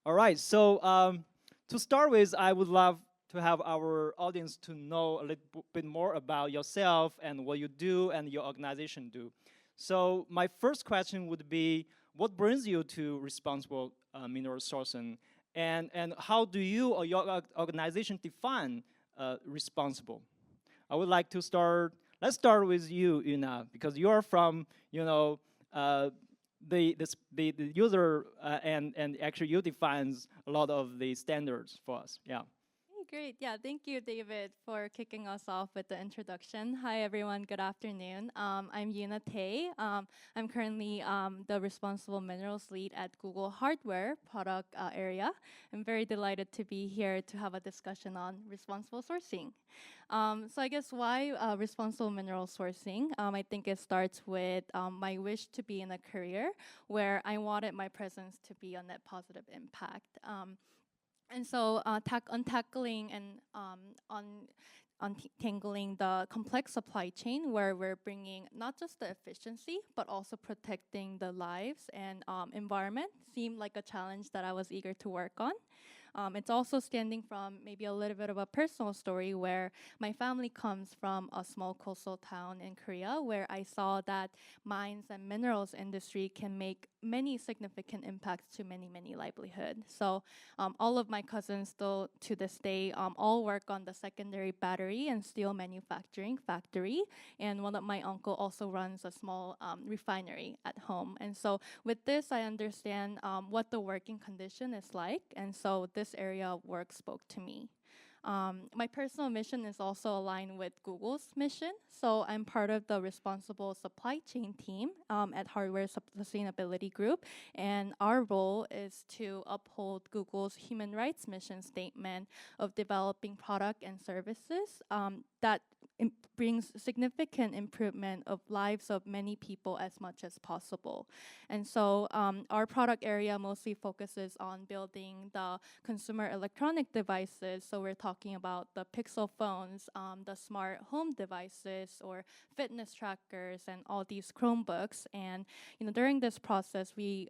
All right, so to start with, I would love to have our audience to know a little bit more about yourself and what you do and your organization do. So my first question would be, what brings you to responsible mineral sourcing, and how do you or your organization define responsible? I would like to start. Let's start with you, Yuna, because you are from, you know, the user and actually you defines a lot of the standards for us. Yeah. Great. Yeah, thank you, David, for kicking us off with the introduction. Hi, everyone. Good afternoon. I'm Yuna. I'm currently the responsible minerals lead at Google Hardware product area. I'm very delighted to be here to have a discussion on responsible sourcing. So I guess why responsible mineral sourcing? I think it starts with my wish to be in a career where I wanted my presence to be a net positive impact. And so tackling and untangling the complex supply chain where we're bringing not just the efficiency, but also protecting the lives and environment seemed like a challenge that I was eager to work on. It's also standing from maybe a little bit of a personal story where my family comes from a small coastal town in Korea where I saw that mines and minerals industry can make many significant impacts to many livelihoods. So all of my cousins still to this day all work on the secondary battery and steel manufacturing factory. And one of my uncle also runs a small refinery at home. And so with this, I understand what the working condition is like. And so this area of work spoke to me. My personal mission is also aligned with Google's mission. So I'm part of the responsible supply chain team at Hardware Sustainability Group. And our role is to uphold Google's human rights mission statement of developing product and services that brings significant improvement of lives of many people as much as possible. And so our product area mostly focuses on building the consumer electronic devices. So we're talking about the Pixel phones, the smart home devices, or fitness trackers, and all these Chromebooks. And during this process, we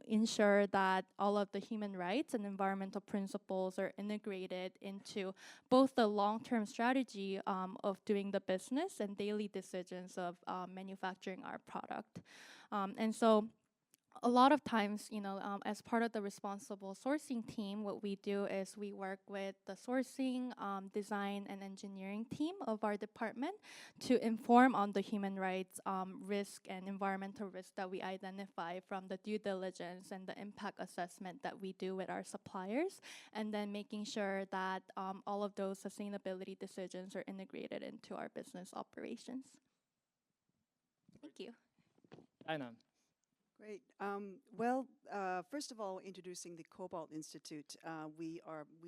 ensure that all of the human rights and environmental principles are integrated into both the long-term strategy of doing the business and daily decisions of manufacturing our product. And so a lot of times, as part of the responsible sourcing team, what we do is we work with the sourcing, design, and engineering team of our department to inform on the human rights risk and environmental risk that we identify from the due diligence and the impact assessment that we do with our suppliers, and then making sure that all of those sustainability decisions are integrated into our business operations. Thank you. Dinah. Great. First of all, introducing the Cobalt Institute. We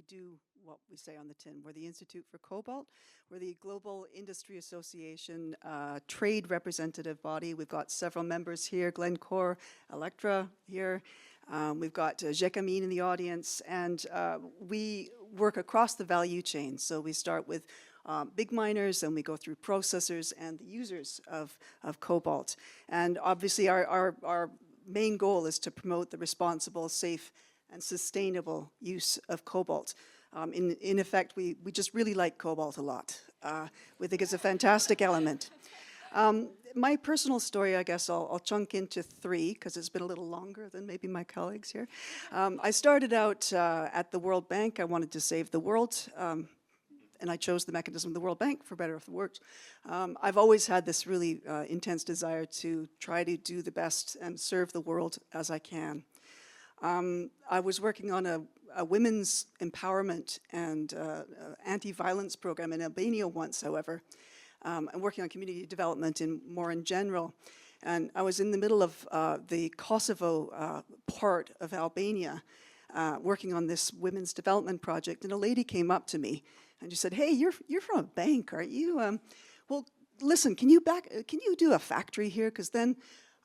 do what we say on the tin. We're the Institute for Cobalt. We're the Global Industry Association trade representative body. We've got several members here, Glencore, Electra here. We've got Gécamine in the audience, and we work across the value chain. So we start with big miners, and we go through processors and the users of cobalt. And obviously our main goal is to promote the responsible, safe, and sustainable use of cobalt. In effect, we just really like cobalt a lot. We think it's a fantastic element. My personal story, I guess I'll chunk into 3 because it's been a little longer than maybe my colleagues here. I started out at the World Bank. I wanted to save the world. And I chose the mechanism of the World Bank, for better or for worse. I've always had this really intense desire to try to do the best and serve the world as I can. I was working on a women's empowerment and anti-violence program in Albania once, however. I'm working on community development more in general. And I was in the middle of the Kosovo part of Albania, working on this women's development project, and a lady came up to me and she said, "Hey, you're from a bank, aren't you? Well, listen, can you do a factory here? Because then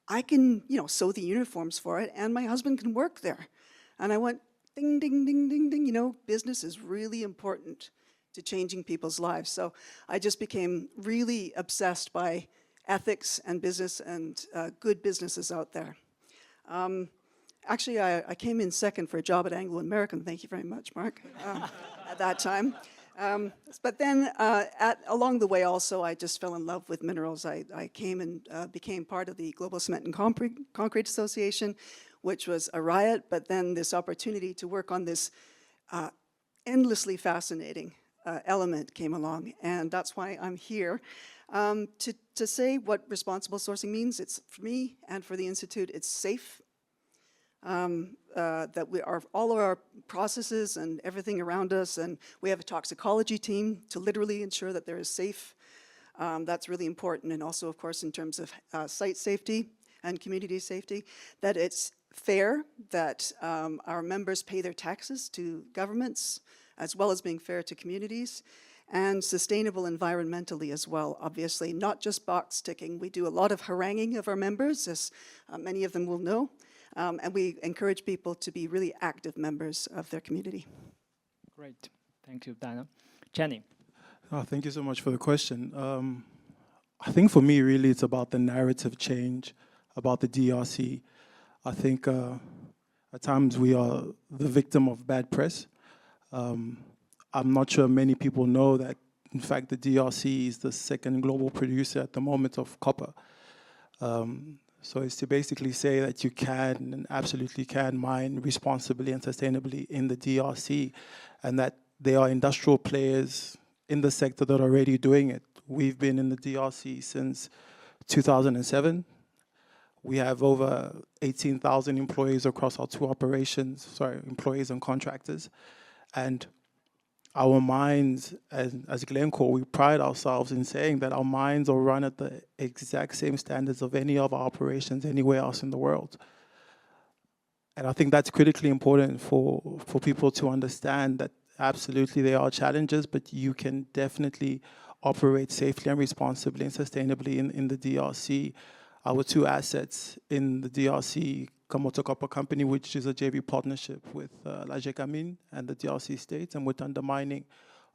I can, sew the uniforms for it, and my husband can work there." And I went, ding, ding, ding, ding, ding. Business is really important to changing people's lives. So I just became really obsessed by ethics and business and good businesses out there. Actually, I came in second for a job at Anglo American. Thank you very much, Mark, at that time. But then along the way also, I just fell in love with minerals. I came and became part of the Global Cement and Concrete Association, which was a riot, but then this opportunity to work on this endlessly fascinating element came along, and that's why I'm here to say what responsible sourcing means. It's, for me and for the Institute, it's safe. That all of our processes and everything around us, and we have a toxicology team to literally ensure that they're safe. That's really important, and also, of course, in terms of site safety and community safety, that it's fair, that our members pay their taxes to governments, as well as being fair to communities, and sustainable environmentally as well, obviously, not just box ticking. We do a lot of haranguing of our members, as many of them will know. And we encourage people to be really active members of their community. Great. Thank you, Dinah. Tshene. Oh, thank you so much for the question. I think for me, really, it's about the narrative change about the DRC. I think at times we are the victim of bad press. I'm not sure many people know that, in fact, the DRC is the second global producer at the moment of copper. So it's to basically say that you can and absolutely can mine responsibly and sustainably in the DRC, and that there are industrial players in the sector that are already doing it. We've been in the DRC since 2007. We have over 18,000 employees across our two operations, employees and contractors. And our mines, as Glencore, we pride ourselves in saying that our mines are run at the exact same standards of any of our operations anywhere else in the world. And I think that's critically important for people to understand that absolutely there are challenges, but you can definitely operate safely and responsibly and sustainably in the DRC. Our two assets in the DRC, Kamoto Copper Company, which is a JV partnership with La Gécamine and the DRC states, and with Undermining,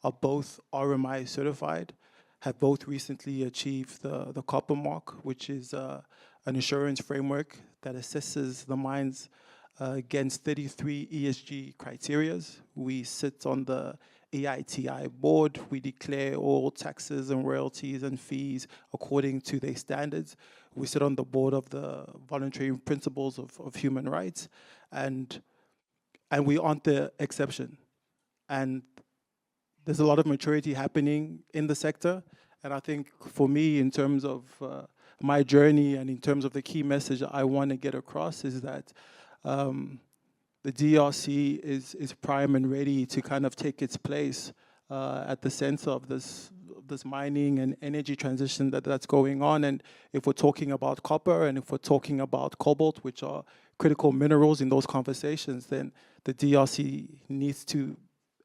are both RMI certified, have both recently achieved the Copper Mark, which is an assurance framework that assesses the mines against 33 ESG criterias. We sit on the EITI board. We declare all taxes and royalties and fees according to their standards. We sit on the board of the Voluntary Principles of Human Rights, and we aren't the exception. And there's a lot of maturity happening in the sector, and I think for me, in terms of my journey and in terms of the key message I want to get across, is that the DRC is prime and ready to kind of take its place at the center of this mining and energy transition that's going on. And if we're talking about copper and if we're talking about cobalt, which are critical minerals in those conversations, then the DRC needs to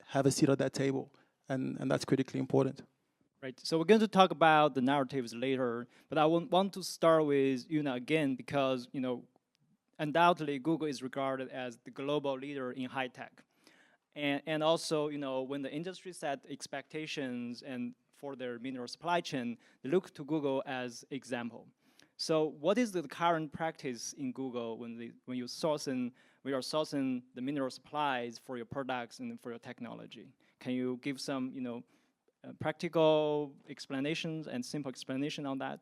have a seat at that table, and that's critically important. Right. So we're going to talk about the narratives later, but I want to start with Yuna again because, undoubtedly Google is regarded as the global leader in high tech. And also, when the industry set expectations and for their mineral supply chain, they look to Google as example. So what is the current practice in Google when you are sourcing the mineral supplies for your products and for your technology? Can you give some, practical explanations and simple explanation on that?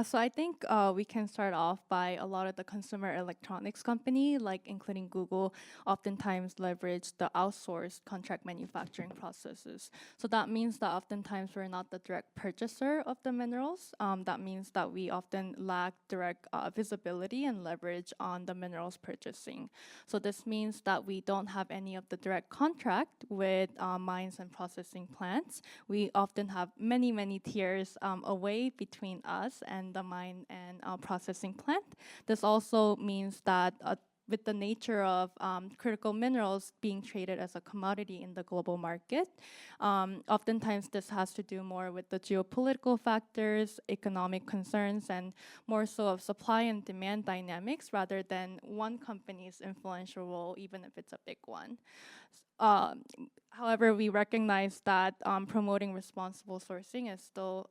So I think we can start off by a lot of the consumer electronics company, like including Google, oftentimes leverage the outsourced contract manufacturing processes. So that means that oftentimes we're not the direct purchaser of the minerals. That means that we often lack direct visibility and leverage on the minerals purchasing. So this means that we don't have any of the direct contract with mines and processing plants. We often have many, many tiers away between us and the mine and processing plant. This also means that with the nature of critical minerals being traded as a commodity in the global market, oftentimes this has to do more with the geopolitical factors, economic concerns, and more so of supply and demand dynamics rather than one company's influential role, even if it's a big one. However, we recognize that promoting responsible sourcing is still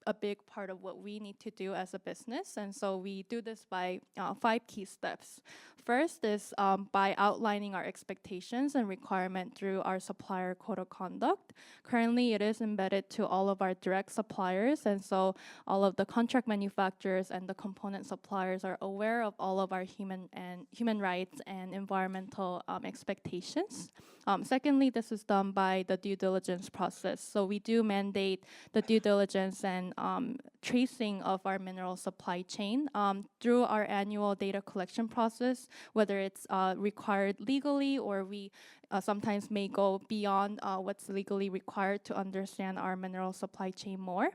a big part of what we need to do as a business. And so we do this by 5 key steps. First is by outlining our expectations and requirement through our supplier code of conduct. Currently, it is embedded to all of our direct suppliers, and so all of the contract manufacturers and the component suppliers are aware of all of our human rights and environmental expectations. Secondly, this is done by the due diligence process. So we do mandate the due diligence and tracing of our mineral supply chain through our annual data collection process, whether it's required legally or we sometimes may go beyond what's legally required to understand our mineral supply chain more.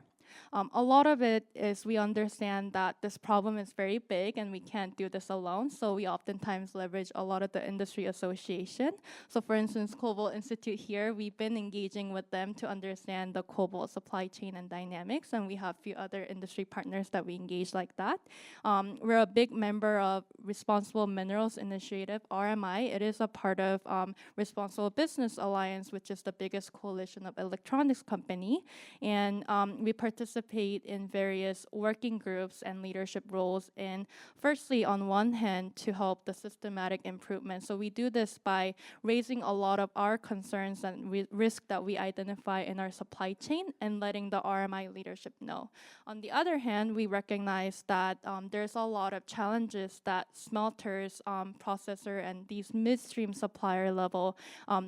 A lot of it is we understand that this problem is very big and we can't do this alone, so we oftentimes leverage a lot of the industry association. So for instance, Cobalt Institute here, we've been engaging with them to understand the cobalt supply chain and dynamics, and we have a few other industry partners that we engage like that. We're a big member of Responsible Minerals Initiative, RMI. It is a part of Responsible Business Alliance, which is the biggest coalition of electronics company, and we participate in various working groups and leadership roles in, firstly, on one hand, to help the systematic improvement. So we do this by raising a lot of our concerns and risk that we identify in our supply chain and letting the RMI leadership know. On the other hand, we recognize that there's a lot of challenges that smelters, processor, and these midstream supplier level,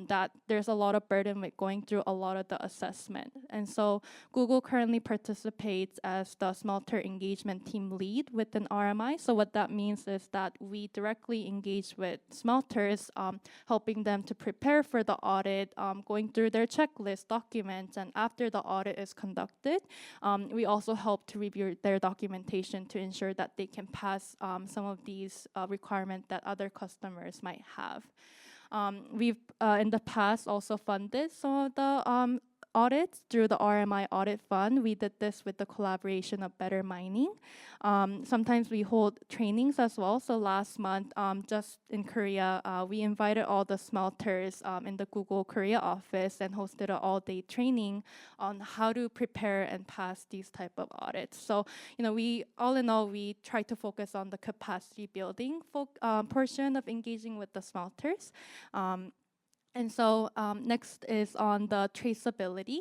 that there's a lot of burden with going through a lot of the assessment. And so Google currently participates as the smelter engagement team lead within RMI. So what that means is that we directly engage with smelters, helping them to prepare for the audit, going through their checklist documents, and after the audit is conducted, we also help to review their documentation to ensure that they can pass some of these requirements that other customers might have. We've in the past also funded some of the audits through the RMI Audit Fund. We did this with the collaboration of Better Mining. Sometimes we hold trainings as well. So last month, just in Korea, we invited all the smelters in the Google Korea office and hosted an all-day training on how to prepare and pass these type of audits. So, we all in all, we try to focus on the capacity building portion of engaging with the smelters. And so next is on the traceability.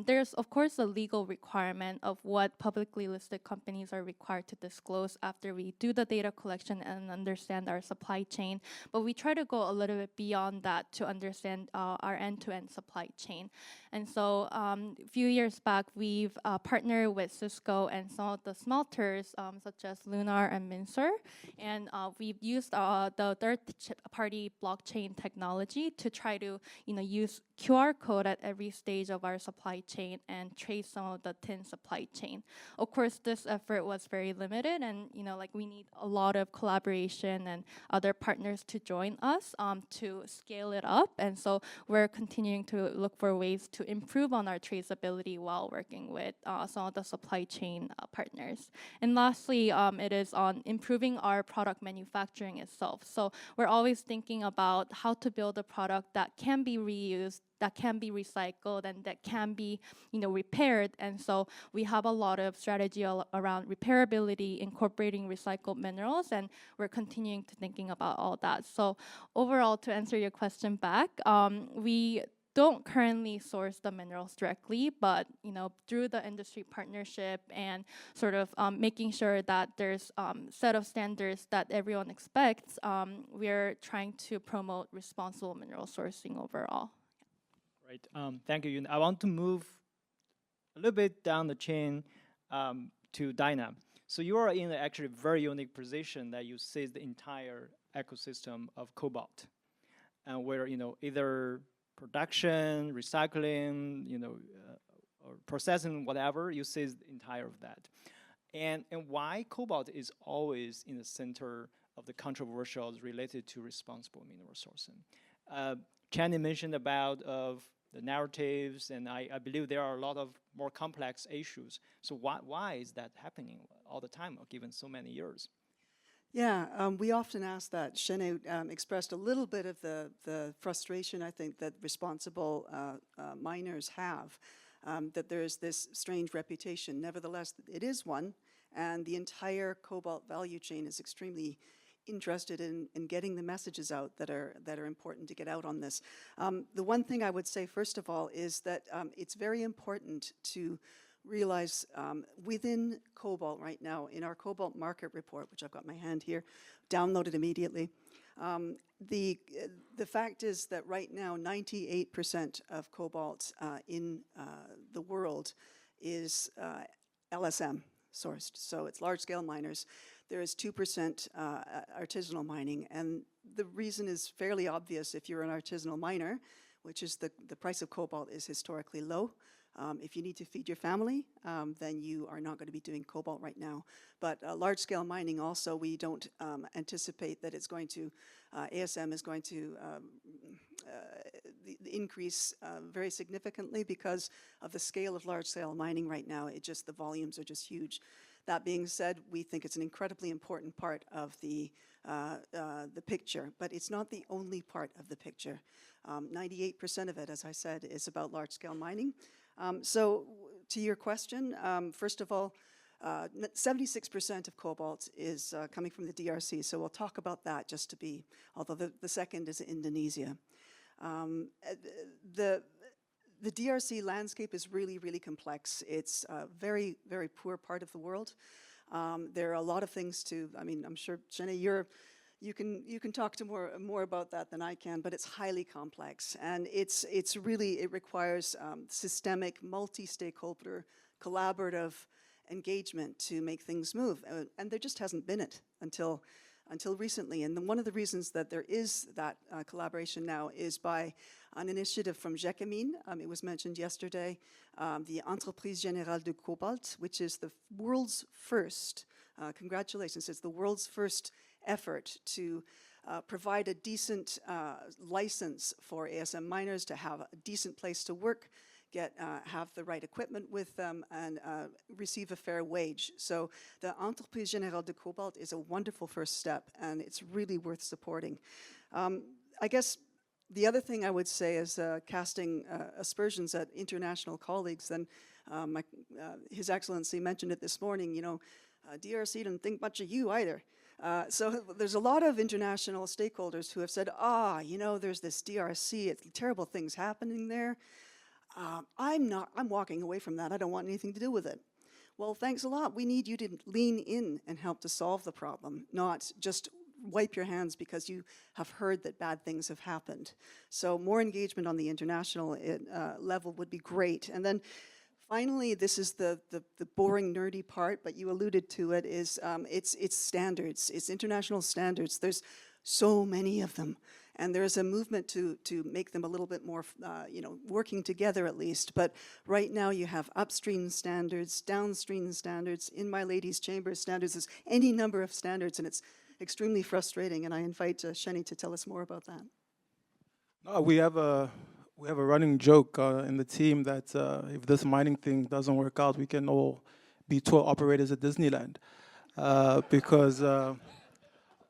There's, of course, a legal requirement of what publicly listed companies are required to disclose after we do the data collection and understand our supply chain. But we try to go a little bit beyond that to understand our end-to-end supply chain. And so a few years back, we've partnered with Cisco and some of the smelters, such as Lunar and Mincer. And we've used the third-party blockchain technology to try to use QR code at every stage of our supply chain and trace some of the tin supply chain. Of course, this effort was very limited, and we need a lot of collaboration and other partners to join us to scale it up. And so we're continuing to look for ways to improve on our traceability while working with some of the supply chain partners. And lastly, it is on improving our product manufacturing itself. So we're always thinking about how to build a product that can be reused, that can be recycled, and that can be, repaired. And so we have a lot of strategy around repairability, incorporating recycled minerals, and we're continuing to thinking about all that. So overall, to answer your question back, we don't currently source the minerals directly, but through the industry partnership and sort of making sure that there's set of standards that everyone expects, we're trying to promote responsible mineral sourcing overall. Right. Thank you, Yuna. I want to move a little bit down the chain to Dinah. So you are in actually a very unique position that you seize the entire ecosystem of cobalt, and where either production, recycling, or processing, whatever, you seize the entire of that. And why cobalt is always in the center of the controversials related to responsible mineral sourcing. Tshene mentioned about the narratives, and I believe there are a lot of more complex issues. So why is that happening all the time, given so many years? Yeah, we often ask that. Tshene expressed a little bit of the frustration, I think, that responsible miners have. that there is this strange reputation. Nevertheless, it is one, and the entire cobalt value chain is extremely interested in getting the messages out that are important to get out on this. The one thing I would say, first of all, is that it's very important to realize within cobalt right now, in our cobalt market report, which I've got my hand here, downloaded immediately, the fact is that right now 98% of cobalt in the world is LSM sourced, so it's large-scale miners. There is 2% artisanal mining, and the reason is fairly obvious. If you're an artisanal miner, which is the price of cobalt is historically low. If you need to feed your family, then you are not going to be doing cobalt right now. But large-scale mining also, we don't anticipate that it's going to, ASM is going to increase very significantly because of the scale of large-scale mining right now. The volumes are just huge. That being said, we think it's an incredibly important part of the picture, but it's not the only part of the picture. 98% of it, as I said, is about large-scale mining. So to your question, first of all, 76% of cobalt is coming from the DRC, so we'll talk about that just to be, although the second is Indonesia. The DRC landscape is really, really complex. It's a very, very poor part of the world. There are a lot of things to, I mean, I'm sure, Tshene, you can talk to more about that than I can, but it's highly complex. And it requires systemic, multi-stakeholder, collaborative engagement to make things move. And there just hasn't been it until recently. And one of the reasons that there is that collaboration now is by an initiative from Gécamines. It was mentioned yesterday, the Entreprise Générale de Cobalt, which is the world's first, congratulations, it's the world's first effort to provide a decent license for ASM miners to have a decent place to work, have the right equipment with them, and receive a fair wage. So the Entreprise Générale de Cobalt is a wonderful first step, and it's really worth supporting. I guess the other thing I would say is casting aspersions at international colleagues, and His Excellency mentioned it this morning, you know, DRC didn't think much of you either. So there's a lot of international stakeholders who have said, you know, there's this DRC, it's terrible things happening there. I'm walking away from that. I don't want anything to do with it. Well, thanks a lot. We need you to lean in and help to solve the problem, not just wipe your hands because you have heard that bad things have happened. So more engagement on the international level would be great. And then finally, this is the boring, nerdy part, but you alluded to it, is it's standards. It's international standards. There's so many of them. And there's a movement to make them a little bit more, you know, working together at least. But right now you have upstream standards, downstream standards, in my lady's chamber standards. There's any number of standards, and it's extremely frustrating. And I invite Tshene to tell us more about that. No, we have a running joke in the team that if this mining thing doesn't work out, we can all be tour operators at Disneyland, because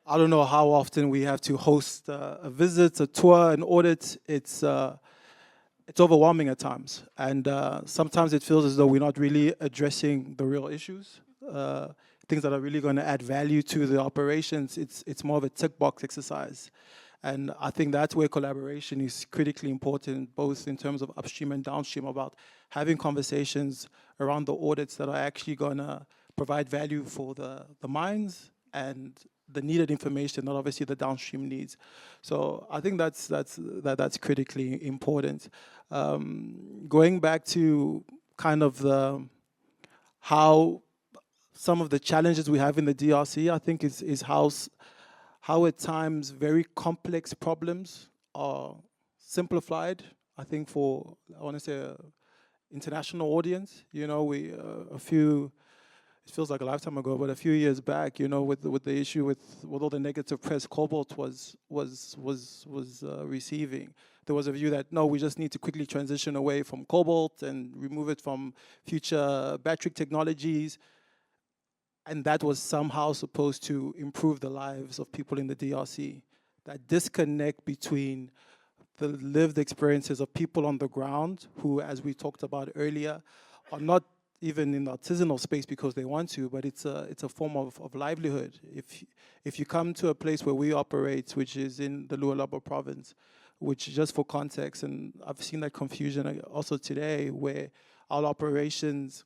I don't know how often we have to host a visit, a tour, an audit. It's overwhelming at times, and sometimes it feels as though we're not really addressing the real issues, things that are really going to add value to the operations. It's more of a tick box exercise. And I think that's where collaboration is critically important, both in terms of upstream and downstream, about having conversations around the audits that are actually going to provide value for the mines and the needed information that obviously the downstream needs. So I think that's critically important. Going back to kind of how some of the challenges we have in the DRC, I think is how at times very complex problems are simplified. I think for, I want to say, international audience. You know, it feels like a lifetime ago, but a few years back, you know, with the issue with all the negative press Cobalt was receiving, there was a view that no, we just need to quickly transition away from Cobalt and remove it from future battery technologies. And that was somehow supposed to improve the lives of people in the DRC. That disconnect between the lived experiences of people on the ground who, as we talked about earlier, are not even in the artisanal space because they want to, but it's a form of livelihood. If you come to a place where we operate, which is in the Lualaba province, which just for context, and I've seen that confusion also today, where our operations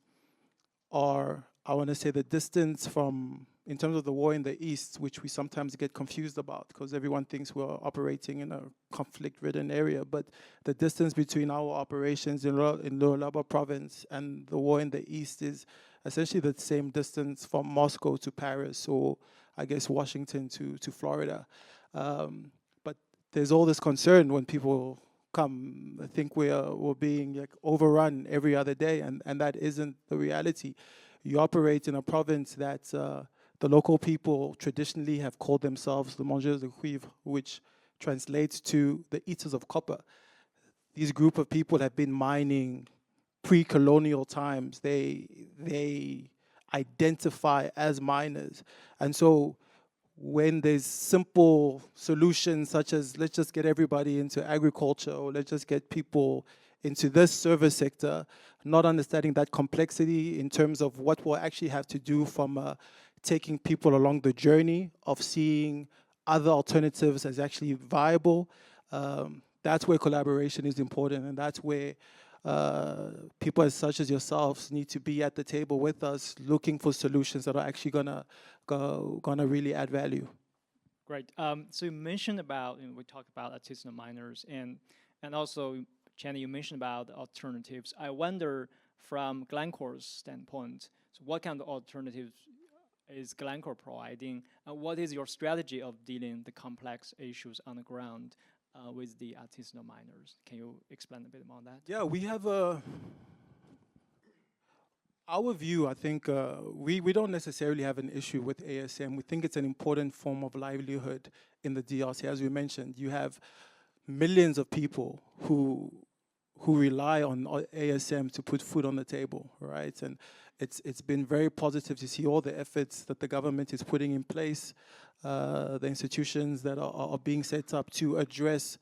are, I want to say, the distance from, in terms of the war in the east, which we sometimes get confused about because everyone thinks we're operating in a conflict-ridden area, but the distance between our operations in Lualaba province and the war in the east is essentially the same distance from Moscow to Paris, or I guess Washington to Florida. But there's all this concern when people come. I think we're being like overrun every other day, and that isn't the reality. You operate in a province that the local people traditionally have called themselves the mangeurs de cuivre, which translates to the eaters of copper. These group of people have been mining pre-colonial times. They identify as miners. And so when there's simple solutions such as let's just get everybody into agriculture, or let's just get people into this service sector, not understanding that complexity in terms of what we'll actually have to do from taking people along the journey of seeing other alternatives as actually viable, that's where collaboration is important, and that's where people as such as yourselves need to be at the table with us, looking for solutions that are actually gonna really add value. Great. So you mentioned about, we talked about artisanal miners, and also, Tshene, you mentioned about alternatives. I wonder, from Glencore's standpoint, so what kind of alternatives is Glencore providing? What is your strategy of dealing the complex issues on the ground with the artisanal miners? Can you explain a bit more on that? Yeah, we have our view, I think, we don't necessarily have an issue with ASM. We think it's an important form of livelihood in the DRC. As we mentioned, you have millions of people who rely on ASM to put food on the table, right? And it's been very positive to see all the efforts that the government is putting in place, the institutions that are being set up to address,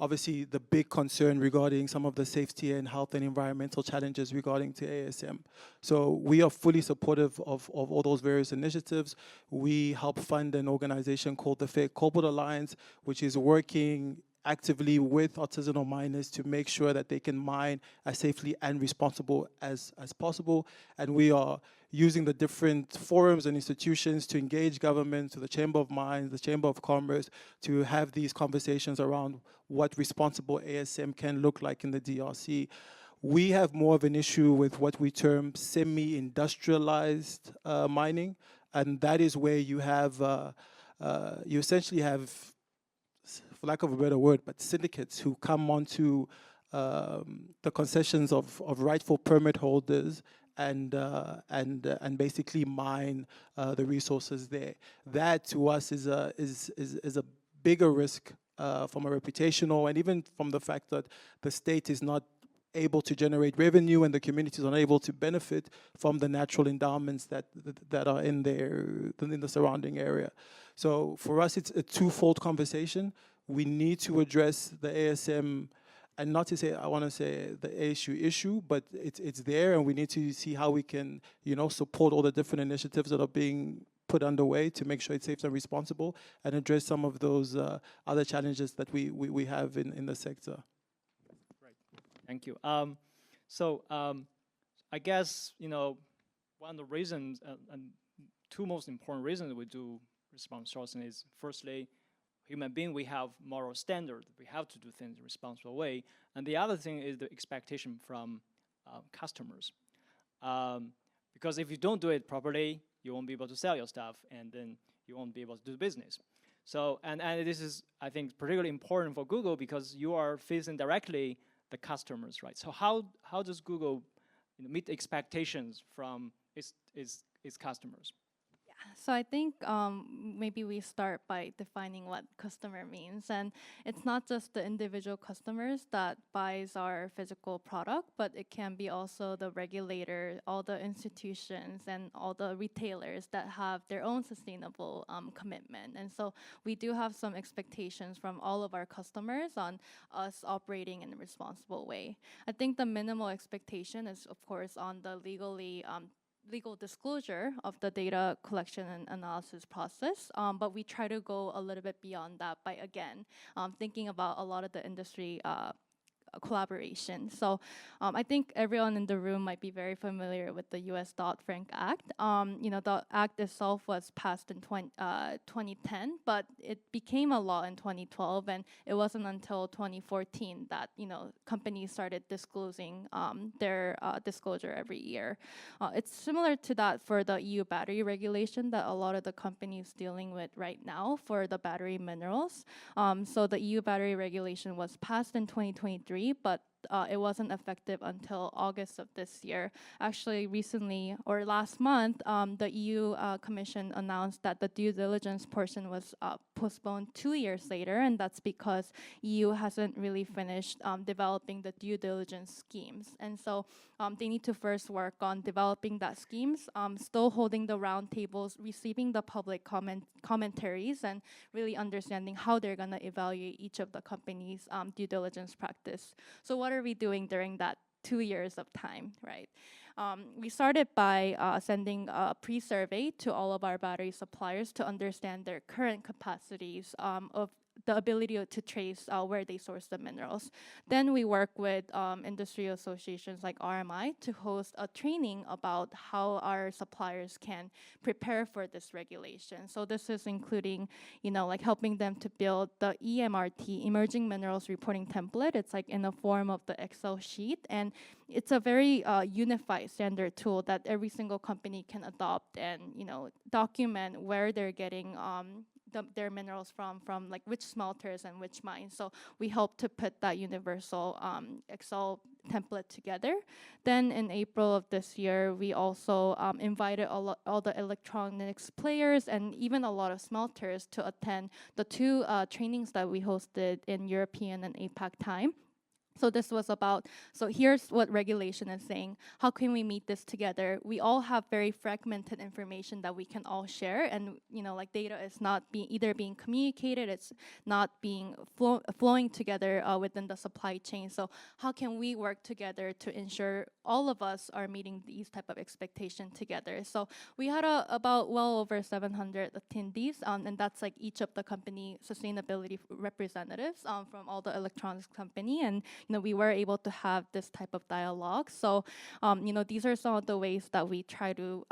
obviously, the big concern regarding some of the safety and health and environmental challenges regarding to ASM. So we are fully supportive of all those various initiatives. We help fund an organization called the Fair Cobalt Alliance, which is working actively with artisanal miners to make sure that they can mine as safely and responsible as possible. And we are using the different forums and institutions to engage government, to the Chamber of Mines, the Chamber of Commerce, to have these conversations around what responsible ASM can look like in the DRC. We have more of an issue with what we term semi-industrialized mining, and that is where you have, you essentially have, for lack of a better word, but syndicates who come onto the concessions of rightful permit holders and basically mine the resources there. That to us is a bigger risk from a reputational, and even from the fact that the state is not able to generate revenue and the communities are unable to benefit from the natural endowments that are in the surrounding area. So for us, it's a twofold conversation. We need to address the ASM, and not to say, I want to say the issue, but it's there, and we need to see how we can, support all the different initiatives that are being put underway to make sure it's safe and responsible, and address some of those other challenges that we have in the sector. Right. Thank you. So I guess, one of the reasons, and two most important reasons we do response sourcing is, firstly, human being, we have moral standard. We have to do things in a responsible way. And the other thing is the expectation from customers. Because if you don't do it properly, you won't be able to sell your stuff, and then you won't be able to do business. So, and this is, I think, particularly important for Google because you are facing directly the customers, right? So how does Google meet the expectations from its customers? So I think maybe we start by defining what customer means. And it's not just the individual customers that buys our physical product, but it can be also the regulator, all the institutions, and all the retailers that have their own sustainable commitment. And so we do have some expectations from all of our customers on us operating in a responsible way. I think the minimal expectation is, of course, on the legal disclosure of the data collection and analysis process, but we try to go a little bit beyond that by, again, thinking about a lot of the industry collaboration. So I think everyone in the room might be very familiar with the U.S. Dodd-Frank Act. The act itself was passed in 2010, but it became a law in 2012, and it wasn't until 2014 that companies started disclosing their disclosure every year. It's similar to that for the EU battery regulation that a lot of the companies dealing with right now for the battery minerals. So the EU battery regulation was passed in 2023, but it wasn't effective until August of this year. Actually, recently or last month, the EU Commission announced that the due diligence portion was postponed 2 years later, and that's because EU hasn't really finished developing the due diligence schemes. And so they need to first work on developing that schemes, still holding the roundtables, receiving the public commentaries, and really understanding how they're going to evaluate each of the companies' due diligence practice. So what are we doing during that 2 years of time, right? We started by sending a pre-survey to all of our battery suppliers to understand their current capacities of the ability to trace where they source the minerals. Then we work with industry associations like RMI to host a training about how our suppliers can prepare for this regulation. So this is including, like helping them to build the EMRT, Emerging Minerals Reporting Template. It's like in the form of the Excel sheet, and it's a very unified standard tool that every single company can adopt and, document where they're getting their minerals from like which smelters and which mines. So we hope to put that universal Excel template together. Then in April of this year, we also invited all the electronics players and even a lot of smelters to attend the 2 trainings that we hosted in European and APAC time. So this was about, so here's what regulation is saying. How can we meet this together? We all have very fragmented information that we can all share, and like data is not either being communicated, it's not being flowing together within the supply chain. So how can we work together to ensure all of us are meeting these type of expectations together? So we had about well over 700 attendees, and that's like each of the company sustainability representatives from all the electronics company, and we were able to have this type of dialogue. So, these are some of the ways that we try to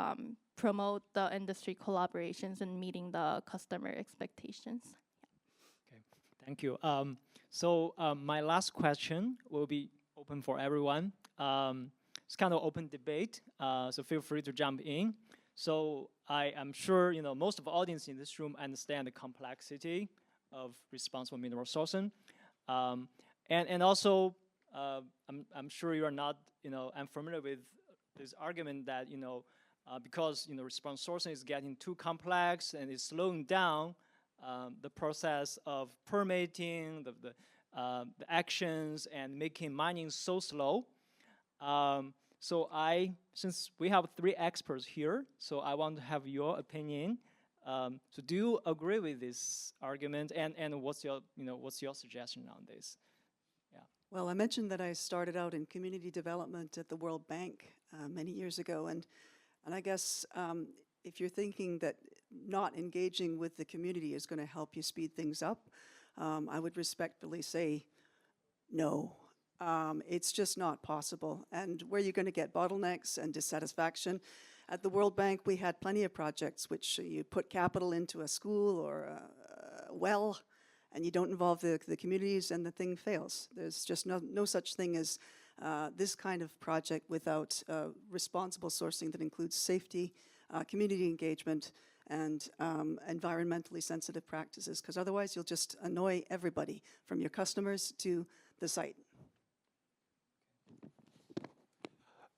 promote the industry collaborations and meeting the customer expectations. Okay, thank you. My last question will be open for everyone. It's kind of open debate, so feel free to jump in. So I am sure most of the audience in this room understand the complexity of responsible mineral sourcing. And also, I'm sure you are not, unfamiliar with this argument that, because, responsible sourcing is getting too complex and it's slowing down the process of permitting, the actions, and making mining so slow. Since we have 3 experts here, so I want to have your opinion. So do you agree with this argument, and what's your suggestion on this? Well, I mentioned that I started out in community development at the World Bank many years ago, and I guess if you're thinking that not engaging with the community is going to help you speed things up, I would respectfully say no. It's just not possible. And where you're going to get bottlenecks and dissatisfaction, at the World Bank we had plenty of projects which you put capital into a school or a well, and you don't involve the communities, and the thing fails. There's just no such thing as this kind of project without responsible sourcing that includes safety, community engagement, and environmentally sensitive practices, because otherwise you'll just annoy everybody, from your customers to the site.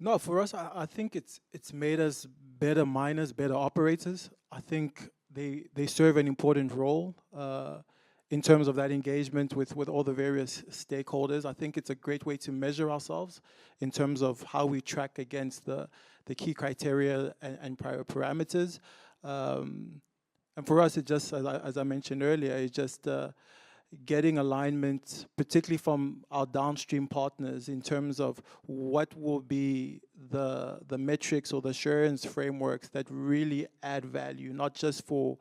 No, for us, I think it's made us better miners, better operators. I think they serve an important role in terms of that engagement with all the various stakeholders. I think it's a great way to measure ourselves in terms of how we track against the key criteria and parameters. And for us, it just, as I mentioned earlier, it's just getting alignment, particularly from our downstream partners, in terms of what will be the metrics or the assurance frameworks that really add value, not just for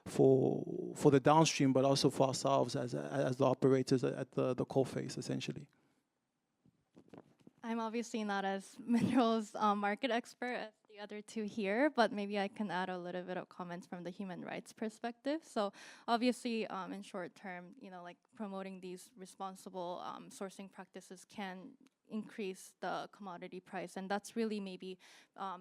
the downstream, but also for ourselves as the operators at the coalface, essentially. I'm obviously not as minerals market expert as the other two here, but maybe I can add a little bit of comments from the human rights perspective. So obviously, in short term, like promoting these responsible sourcing practices can increase the commodity price, and that's really maybe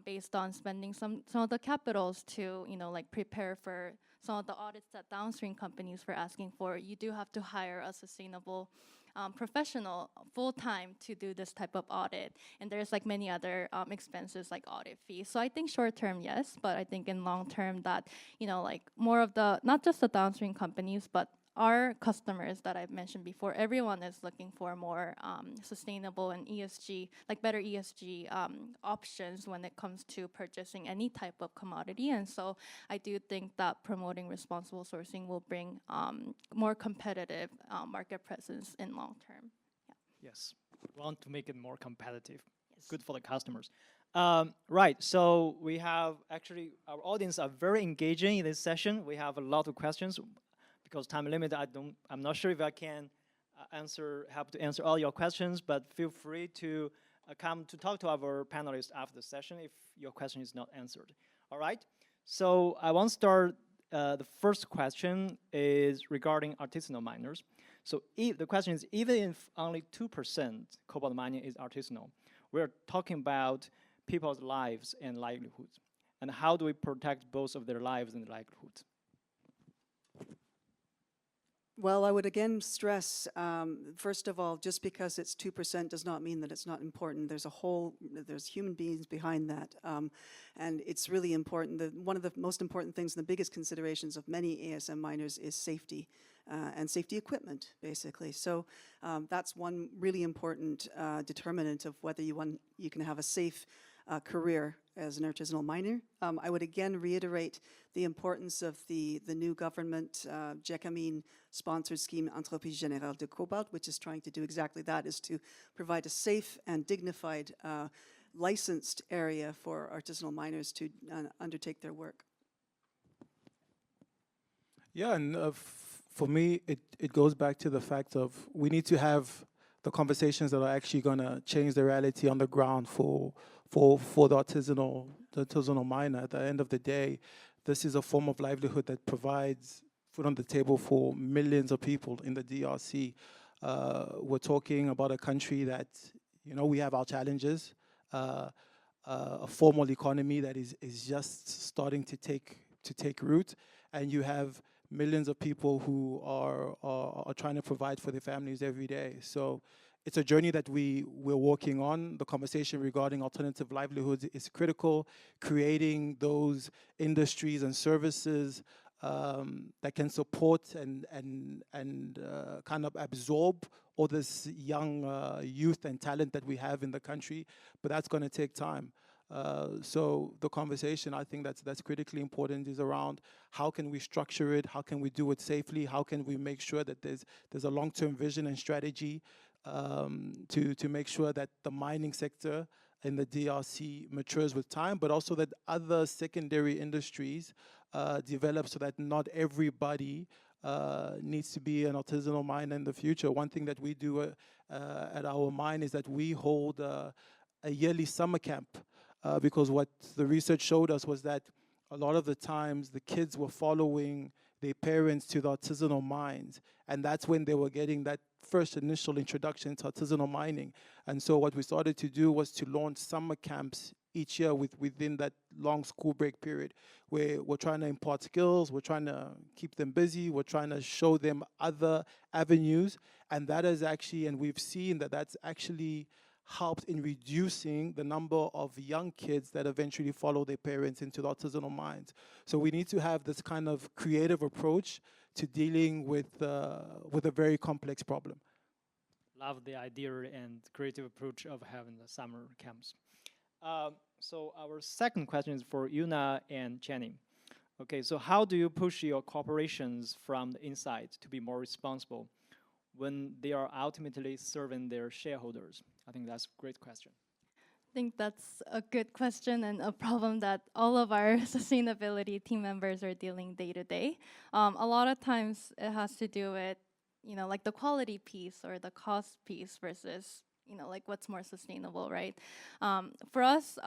based on spending some of the capitals to like prepare for some of the audits that downstream companies were asking for. You do have to hire a sustainable professional full-time to do this type of audit, and there's like many other expenses like audit fees. So I think short-term, yes, but I think in long-term that like more of the, not just the downstream companies, but our customers that I've mentioned before, everyone is looking for more sustainable and ESG, like better ESG options when it comes to purchasing any type of commodity. And so I do think that promoting responsible sourcing will bring more competitive market presence in long term. Yeah. Yes, we want to make it more competitive. Yes. Good for the customers. Right, so we have actually, our audience are very engaging in this session. We have a lot of questions. Because time limit, I'm not sure if I can help to answer all your questions, but feel free to come to talk to our panelists after the session if your question is not answered. All right, so I want to start, the first question is regarding artisanal miners. So the question is, even if only 2% cobalt mining is artisanal, we're talking about people's lives and livelihoods. And how do we protect both of their lives and livelihoods? Well, I would again stress, first of all, just because it's 2% does not mean that it's not important. There's human beings behind that. And it's really important. One of the most important things and the biggest considerations of many ASM miners is safety and safety equipment, basically. So that's one really important determinant of whether you can have a safe career as an artisanal miner. I would again reiterate the importance of the new government GECAMINE-sponsored scheme Entreprise Générale de Cobalt, which is trying to do exactly that, is to provide a safe and dignified licensed area for artisanal miners to undertake their work. Yeah, and for me, it goes back to the fact of we need to have the conversations that are actually going to change the reality on the ground for the artisanal miner. At the end of the day, this is a form of livelihood that provides food on the table for millions of people in the DRC. We're talking about a country that, we have our challenges, a formal economy that is just starting to take root, and you have millions of people who are trying to provide for their families every day. So it's a journey that we're working on. The conversation regarding alternative livelihoods is critical. Creating those industries and services that can support and kind of absorb all this young youth and talent that we have in the country, but that's going to take time. So the conversation, I think that's critically important, is around how can we structure it, how can we do it safely, how can we make sure that there's a long-term vision and strategy to make sure that the mining sector in the DRC matures with time, but also that other secondary industries develop so that not everybody needs to be an artisanal miner in the future. One thing that we do at our mine is that we hold a yearly summer camp because what the research showed us was that a lot of the times the kids were following their parents to the artisanal mines, and that's when they were getting that first initial introduction to artisanal mining. And so what we started to do was to launch summer camps each year within that long school break period, where we're trying to impart skills, we're trying to keep them busy, we're trying to show them other avenues, and that is actually, and we've seen that that's actually helped in reducing the number of young kids that eventually follow their parents into the artisanal mines. So we need to have this kind of creative approach to dealing with a very complex problem. Love the idea and creative approach of having the summer camps. So our second question is for Yuna and Tshene. Okay, so how do you push your corporations from the inside to be more responsible when they are ultimately serving their shareholders? I think that's a great question. I think that's a good question and a problem that all of our sustainability team members are dealing day to day. A lot of times it has to do with, like the quality piece or the cost piece versus, like what's more sustainable, right? For us,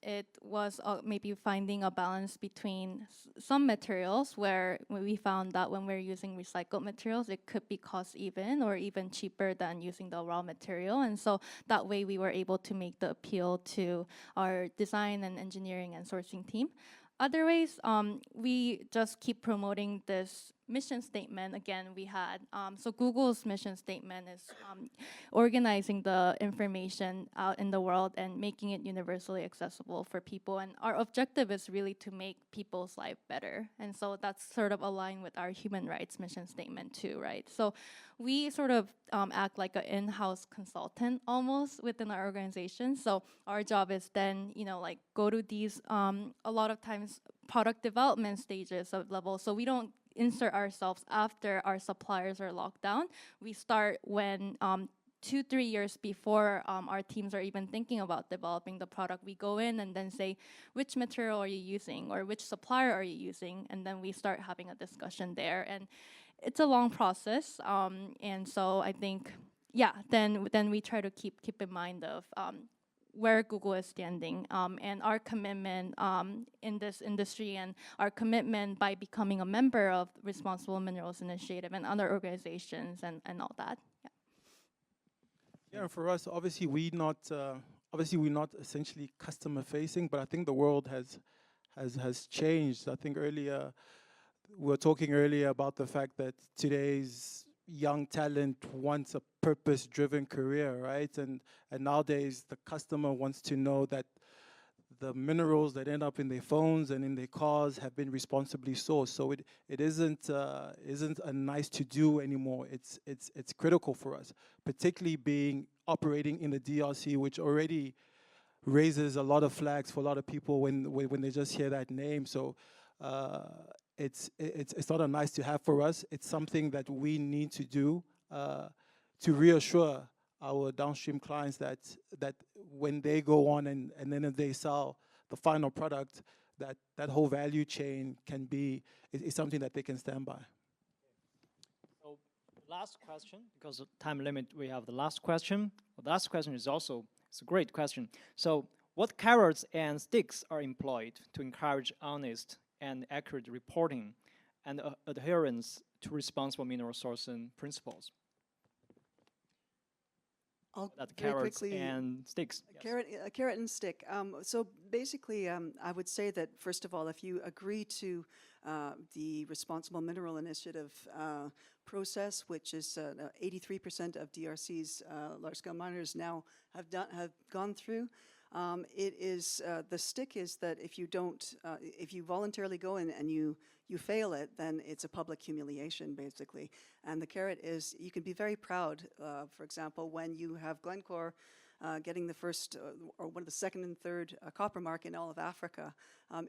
it was maybe finding a balance between some materials where we found that when we're using recycled materials, it could be cost even or even cheaper than using the raw material. And so that way we were able to make the appeal to our design and engineering and sourcing team. Other ways, we just keep promoting this mission statement. Again, we had, so Google's mission statement is organizing the information out in the world and making it universally accessible for people. And our objective is really to make people's life better. And so that's sort of aligned with our human rights mission statement too, right? So we sort of act like an in-house consultant almost within our organization. So our job is then, like go to these, a lot of times, product development stages of level. So we don't insert ourselves after our suppliers are locked down. We start when 2-3 years before our teams are even thinking about developing the product. We go in and then say, which material are you using or which supplier are you using? And then we start having a discussion there. And it's a long process. And so I think, then we try to keep in mind of where Google is standing and our commitment in this industry and our commitment by becoming a member of Responsible Minerals Initiative and other organizations and all that. Yeah, for us, obviously we're not essentially customer facing, but I think the world has changed. I think we were talking earlier about the fact that today's young talent wants a purpose-driven career, right? And nowadays the customer wants to know that the minerals that end up in their phones and in their cars have been responsibly sourced. So it isn't a nice to do anymore. It's critical for us, particularly operating in the DRC, which already raises a lot of flags for a lot of people when they just hear that name. So it's not a nice to have for us. It's something that we need to do to reassure our downstream clients that when they go on and then if they sell the final product, that whole value chain is something that they can stand by. So last question, because of time limit, we have the last question. The last question is it's a great question. So what carrots and sticks are employed to encourage honest and accurate reporting and adherence to responsible mineral sourcing principles? Carrots and sticks. A carrot and stick. So basically, I would say that, first of all, if you agree to the Responsible Mineral Initiative process, which is 83% of DRC's large-scale miners now have gone through, it is the stick is that if you voluntarily go in and you fail it, then it's a public humiliation, basically. And the carrot is you can be very proud, for example, when you have Glencore getting the first or one of the second and third copper mark in all of Africa.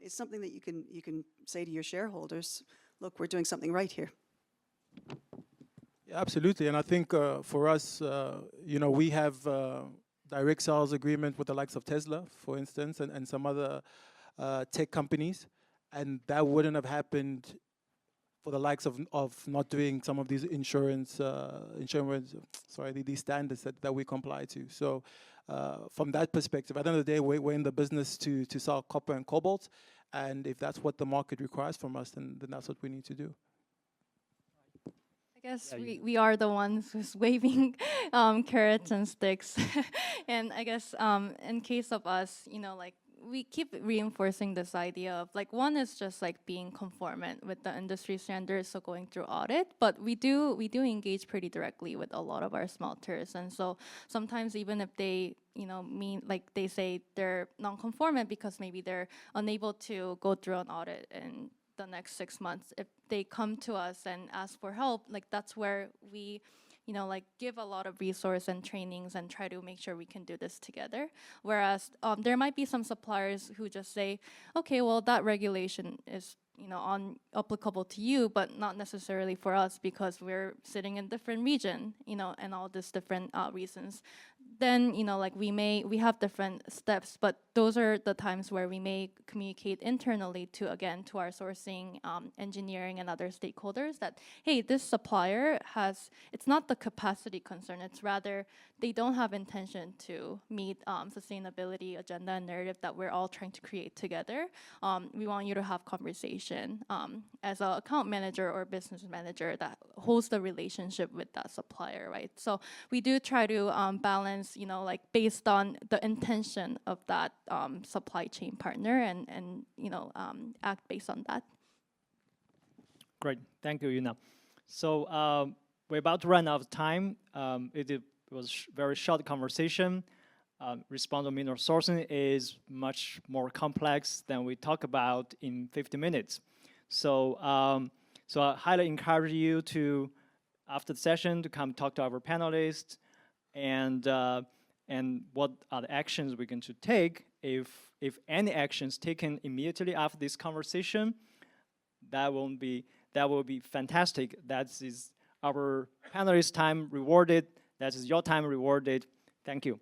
It's something that you can say to your shareholders, look, we're doing something right here. Yeah, absolutely. And I think for us, we have direct sales agreement with the likes of Tesla, for instance, and some other tech companies. And that wouldn't have happened for the likes of not doing some of these these standards that we comply to. So from that perspective, at the end of the day, we're in the business to sell copper and cobalt. And if that's what the market requires from us, then that's what we need to do. I guess we are the ones who's waving carrots and sticks. And I guess in case of us, we keep reinforcing this idea of like, one is just like being conformant with the industry standards, so going through audit, but we do engage pretty directly with a lot of our smelters. And so sometimes even if they, mean like they say they're non-conformant because maybe they're unable to go through an audit in the next 6 months, if they come to us and ask for help, like that's where we like give a lot of resource and trainings and try to make sure we can do this together. Whereas there might be some suppliers who just say, okay, well that regulation is applicable to you, but not necessarily for us because we're sitting in different region, and all these different reasons. Then, like we have different steps, but those are the times where we may communicate internally to our sourcing, engineering and other stakeholders that, hey, this supplier it's not the capacity concern, it's rather they don't have intention to meet sustainability agenda and narrative that we're all trying to create together. We want you to have conversation as an account manager or business manager that holds the relationship with that supplier, right? So we do try to balance, like based on the intention of that supply chain partner and act based on that. Great, thank you, Yuna. So we're about to run out of time. It was very short conversation. Responsible mineral sourcing is much more complex than we talk about in 50 minutes. So, so I highly encourage you to, after the session, to come talk to our panelists and what are the actions we're going to take. If any actions taken immediately after this conversation, that will be fantastic. That is our panelists' time rewarded. That is your time rewarded. Thank you.